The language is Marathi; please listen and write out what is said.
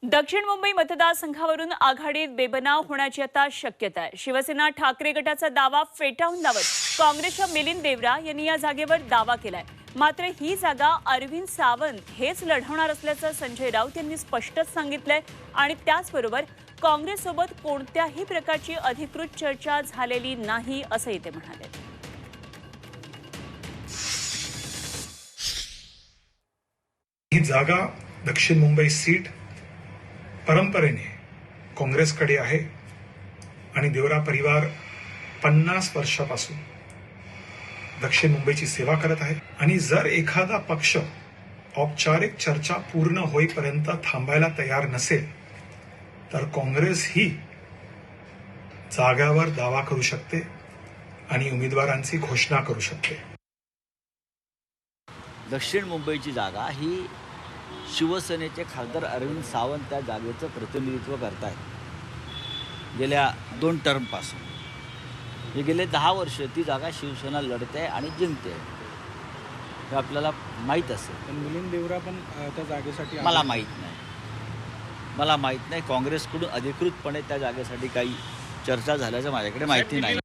दक्षिण मुंबई मतदारसंघावरून आघाडीत बेबनाव होण्याची आता शक्यता आहे। शिवसेना ठाकरे गटाचा दावा फेटाळून लावत काँग्रेसच्या मिलिंद देवरा यांनी या जागेवर दावा केलाय। मात्र ही जागा अरविंद सावंत हेच लढवणार असल्याचं संजय राऊत यांनी स्पष्टच सांगितलंय आणि त्याचबरोबर काँग्रेससोबत कोणत्याही प्रकारची अधिकृत चर्चा झालेली नाही असंही ते म्हणाले। ही जागा दक्षिण मुंबई सीट परंपरेने काँग्रेसकडे आहे आणि देवरा परिवार 50 वर्षापासून दक्षिण मुंबईची सेवा करत आहे आणि जर एखादा पक्ष औपचारिक चर्चा पूर्ण होईपर्यंत थांबायला तयार नसेल तर काँग्रेस ही जागावर दावा करू शकते आणि उमेदवारांची घोषणा करू शकते। दक्षिण मुंबईची जागा ही शिवसेनेचे खासदार अरविंद सावंत त्या जागेचं प्रतिनिधित्व करत आहेत गेल्या 2 टर्मपासून। हे गेले 10 वर्ष ती जागा शिवसेना लढते आणि जिंकते हे आपल्याला माहीत असेल। पण मिलिंद देवरा पण त्या जागेसाठी मला माहीत नाही काँग्रेसकडून अधिकृतपणे त्या जागेसाठी काही चर्चा झाल्याचं माझ्याकडे माहिती नाही।